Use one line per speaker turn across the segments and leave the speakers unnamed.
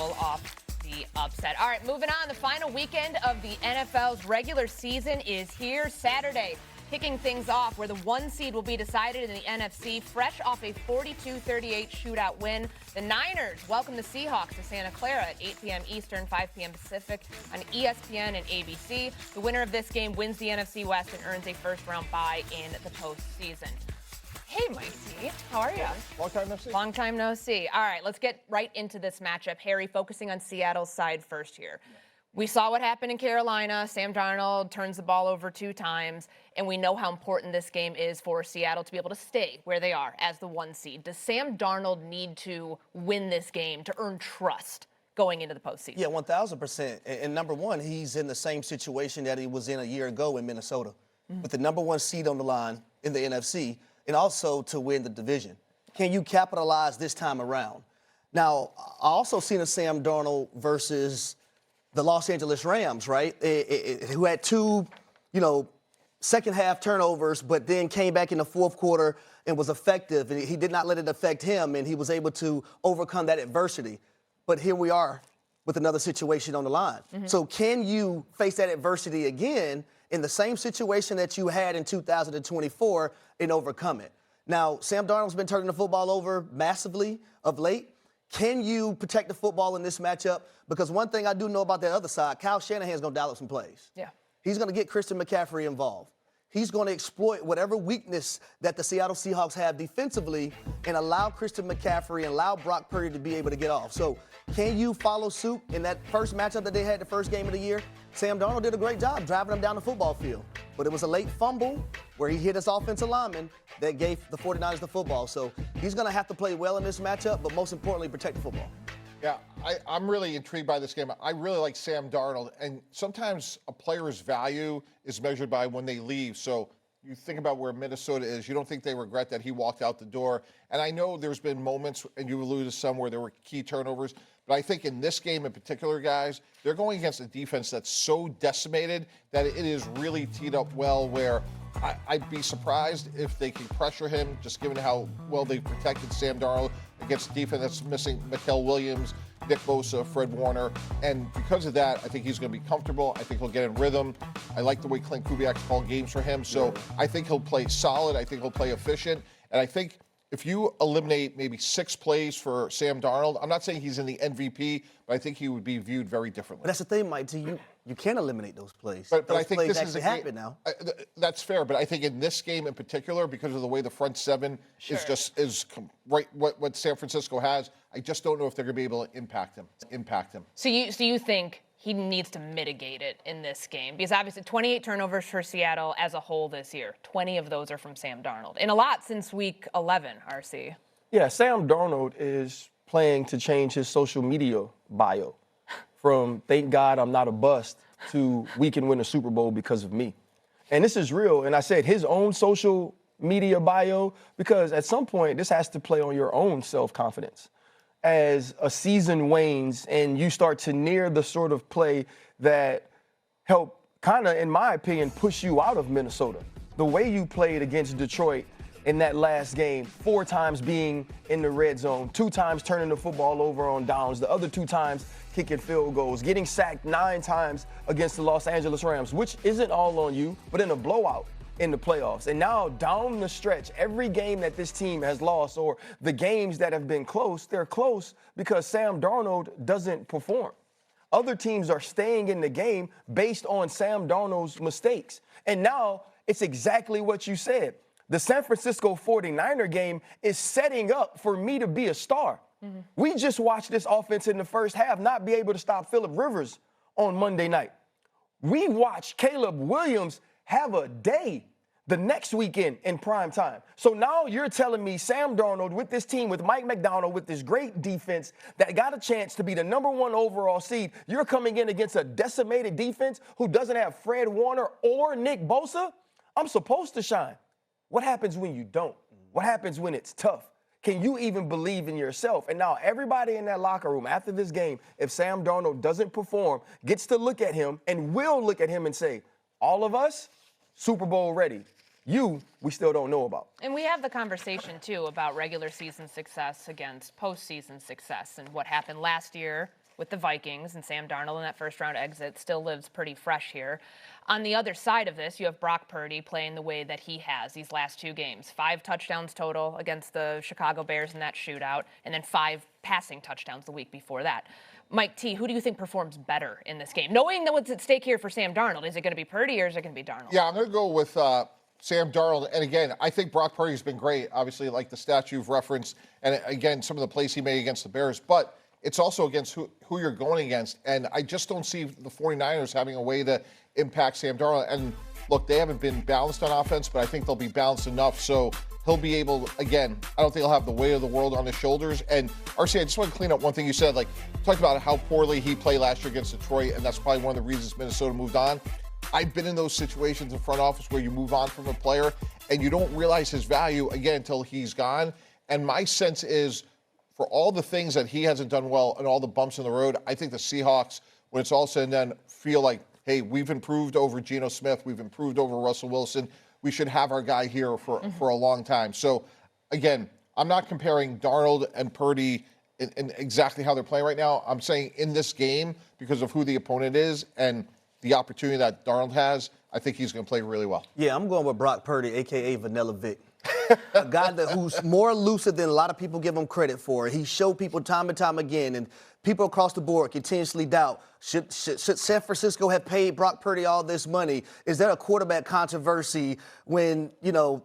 pull off the upset. All right, moving on. The final weekend of the NFL's regular season is here Saturday. Kicking things off where the 1 seed will be decided in the NFC, fresh off a 42-38 shootout win. The Niners welcome the Seahawks to Santa Clara at 8 p.m. Eastern, 5 p.m. Pacific on ESPN and ABC. The winner of this game wins the NFC West and earns a first-round bye in the postseason. Hey, Mikey, how are you?
Long time no see.
Long time no see. All right, let's get right into this matchup. Harry, focusing on Seattle's side first here. We saw what happened in Carolina. Sam Darnold turns the ball over 2 times, and we know how important this game is for Seattle to be able to stay where they are as the 1 seed. Does Sam Darnold need to win this game to earn trust going into the postseason?
Yeah, 1,000%. And number one, he's in the same situation that he was in a year ago in Minnesota, with the number 1 seed on the line in the NFC, and also to win the division. Can you capitalize this time around? Now, I also seen a Sam Darnold versus the Los Angeles Rams, right? Who had 2, second half turnovers, but then came back in the fourth quarter and was effective. And he did not let it affect him, and he was able to overcome that adversity. But here we are with another situation on the line. So can you face that adversity again in the same situation that you had in 2024 and overcome it? Now, Sam Darnold's been turning the football over massively of late. Can you protect the football in this matchup? Because one thing I do know about that other side, Kyle Shanahan's going to dial up some plays.
Yeah.
He's going to get Christian McCaffrey involved. He's going to exploit whatever weakness that the Seattle Seahawks have defensively and allow Christian McCaffrey and allow Brock Purdy to be able to get off. So can you follow suit in that first matchup that they had the first game of the year? Sam Darnold did a great job driving them down the football field. But it was a late fumble where he hit his offensive lineman that gave the 49ers the football. So he's going to have to play well in this matchup, but most importantly, protect the football.
Yeah, I'm really intrigued by this game. I really like Sam Darnold, and sometimes a player's value is measured by when they leave. So you think about where Minnesota is. You don't think they regret that he walked out the door. And I know there's been moments, and you alluded to some, where there were key turnovers. But I think in this game in particular, guys, they're going against a defense that's so decimated that it is really teed up well, where I'd be surprised if they can pressure him, just given how well they've protected Sam Darnold against a defense that's missing Mikael Williams, Nick Bosa, Fred Warner. And because of that, I think he's going to be comfortable. I think he'll get in rhythm. I like the way Clint Kubiak's called games for him. So I think he'll play solid. I think he'll play efficient. And I think if you eliminate maybe 6 plays for Sam Darnold, I'm not saying he's in the MVP, but I think he would be viewed very differently.
But that's the thing, Mike. You can't eliminate those plays.
But
those
I think
plays
this
actually
is a
happen now.
That's fair, but I think in this game in particular, because of the way the front seven is right what San Francisco has, I just don't know if they're going to be able to impact him.
So you think he needs to mitigate it in this game? Because obviously 28 turnovers for Seattle as a whole this year. 20 of those are from Sam Darnold. And a lot since week 11, RC.
Yeah, Sam Darnold is playing to change his social media bio from "thank God I'm not a bust" to "we can win a Super Bowl because of me." And this is real. And I said his own social media bio because at some point this has to play on your own self-confidence. As a season wanes and you start to near the sort of play that helped kind of, in my opinion, push you out of Minnesota. The way you played against Detroit in that last game, 4 times being in the red zone, 2 times turning the football over on downs, the other 2 times kicking field goals, getting sacked 9 times against the Los Angeles Rams, which isn't all on you, but in a blowout in the playoffs. And now down the stretch, every game that this team has lost or the games that have been close, they're close because Sam Darnold doesn't perform. Other teams are staying in the game based on Sam Darnold's mistakes. And now it's exactly what you said. The San Francisco 49er game is setting up for me to be a star. We just watched this offense in the first half not be able to stop Phillip Rivers on Monday night. We watched Caleb Williams have a day the next weekend in prime time. So now you're telling me Sam Darnold with this team, with Mike McDonald, with this great defense that got a chance to be the number 1 overall seed, you're coming in against a decimated defense who doesn't have Fred Warner or Nick Bosa? I'm supposed to shine. What happens when you don't? What happens when it's tough? Can you even believe in yourself? And now everybody in that locker room after this game, if Sam Darnold doesn't perform, gets to look at him and will look at him and say, all of us, Super Bowl ready. We still don't know about.
And we have the conversation, too, about regular season success against postseason success and what happened last year with the Vikings, and Sam Darnold in that first-round exit still lives pretty fresh here. On the other side of this, you have Brock Purdy playing the way that he has these last 2 games. 5 touchdowns total against the Chicago Bears in that shootout, and then 5 passing touchdowns the week before that. Mike T, who do you think performs better in this game? Knowing that what's at stake here for Sam Darnold, is it going to be Purdy or is it going to be Darnold?
Yeah, I'm going to go with Sam Darnold. And again, I think Brock Purdy's been great, obviously, like the stats you've referenced. And again, some of the plays he made against the Bears. But it's also against who you're going against. And I just don't see the 49ers having a way to impact Sam Darnold. And look, they haven't been balanced on offense, but I think they'll be balanced enough. So he'll be able, again, I don't think he'll have the weight of the world on his shoulders. And RC, I just want to clean up one thing you said. Like, you talked about how poorly he played last year against Detroit, and that's probably one of the reasons Minnesota moved on. I've been in those situations in front office where you move on from a player and you don't realize his value, again, until he's gone. And my sense is, for all the things that he hasn't done well and all the bumps in the road, I think the Seahawks, when it's all said and done, feel like, hey, we've improved over Geno Smith. We've improved over Russell Wilson. We should have our guy here for a long time. So, again, I'm not comparing Darnold and Purdy in exactly how they're playing right now. I'm saying in this game, because of who the opponent is and the opportunity that Darnold has, I think he's going to play really well.
Yeah, I'm going with Brock Purdy, a.k.a. Vanilla Vic. A guy who's more elusive than a lot of people give him credit for. He showed people time and time again, and people across the board continuously doubt, should San Francisco have paid Brock Purdy all this money? Is there a quarterback controversy when,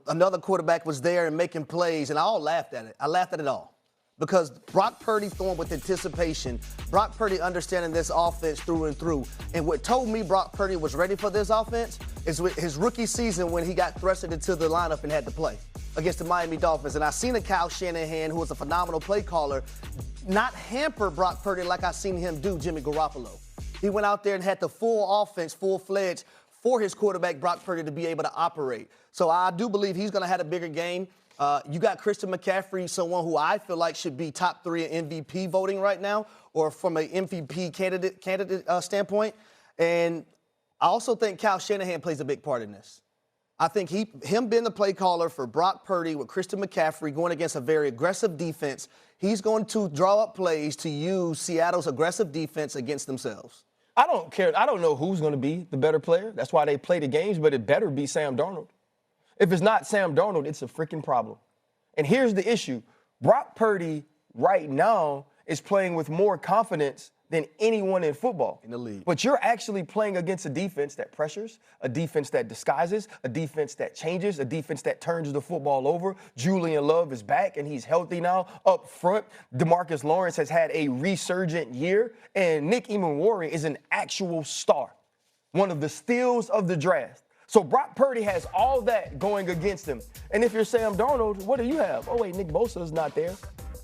another quarterback was there and making plays? And I all laughed at it. I laughed at it all. Because Brock Purdy throwing with anticipation, Brock Purdy understanding this offense through and through. And what told me Brock Purdy was ready for this offense is with his rookie season when he got thrusted into the lineup and had to play against the Miami Dolphins. And I seen a Kyle Shanahan, who was a phenomenal play caller, not hamper Brock Purdy like I seen him do Jimmy Garoppolo. He went out there and had the full offense, full-fledged, for his quarterback, Brock Purdy, to be able to operate. So I do believe he's going to have a bigger game. You got Christian McCaffrey, someone who I feel like should be top 3 in MVP voting right now, or from an MVP candidate standpoint. And I also think Kyle Shanahan plays a big part in this. I think him being the play caller for Brock Purdy with Christian McCaffrey going against a very aggressive defense, he's going to draw up plays to use Seattle's aggressive defense against themselves.
I don't care. I don't know who's going to be the better player. That's why they play the games, but it better be Sam Darnold. If it's not Sam Darnold, it's a freaking problem. And here's the issue. Brock Purdy right now is playing with more confidence than anyone in football.
In the league.
But you're actually playing against a defense that pressures, a defense that disguises, a defense that changes, a defense that turns the football over. Julian Love is back, and he's healthy now. Up front, DeMarcus Lawrence has had a resurgent year, and Nick Emmanwori is an actual star, one of the steals of the draft. So Brock Purdy has all that going against him. And if you're Sam Darnold, what do you have? Oh, wait, Nick Bosa's not there.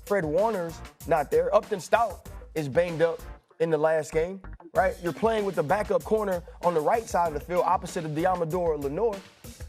Fred Warner's not there. Upton Stout is banged up in the last game, right? You're playing with the backup corner on the right side of the field opposite of Deommodore Lenoir.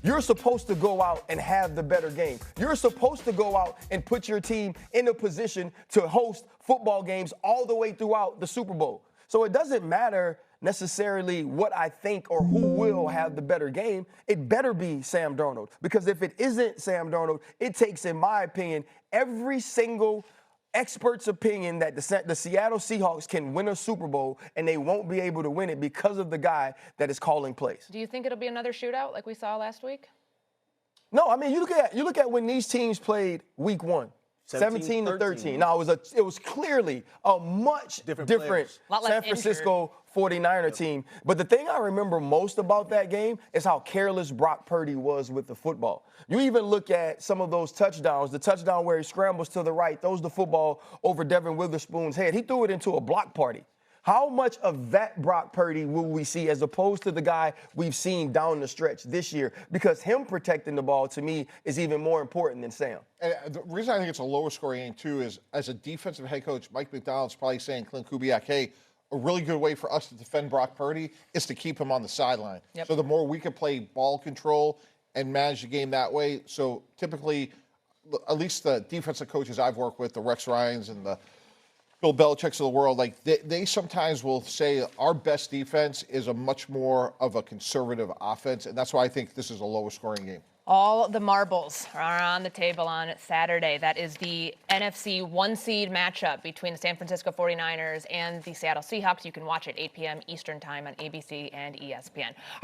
You're supposed to go out and have the better game. You're supposed to go out and put your team in a position to host football games all the way throughout the Super Bowl. So it doesn't matter necessarily what I think or who will have the better game. It better be Sam Darnold. Because if it isn't Sam Darnold, it takes, in my opinion, every single expert's opinion that the Seattle Seahawks can win a Super Bowl, and they won't be able to win it because of the guy that is calling plays.
Do you think it'll be another shootout like we saw last week?
No, I mean, you look at when these teams played week 1. 17-13. Now, it was clearly a much different San Francisco 49er team. But the thing I remember most about that game is how careless Brock Purdy was with the football. You even look at some of those touchdowns, the touchdown where he scrambles to the right, throws the football over Devin Witherspoon's head. He threw it into a block party. How much of that Brock Purdy will we see as opposed to the guy we've seen down the stretch this year? Because him protecting the ball, to me, is even more important than Sam.
And the reason I think it's a lower scoring game, too, is as a defensive head coach, Mike McDonald's probably saying, Clint Kubiak, hey, a really good way for us to defend Brock Purdy is to keep him on the sideline. Yep. So the more we can play ball control and manage the game that way. So typically, at least the defensive coaches I've worked with, the Rex Ryans and the Bill Belichick's of the world, like they sometimes will say our best defense is a much more of a conservative offense, and that's why I think this is a lower scoring game.
All the marbles are on the table on Saturday. That is the NFC 1-seed matchup between the San Francisco 49ers and the Seattle Seahawks. You can watch it 8 p.m. Eastern Time on ABC and ESPN.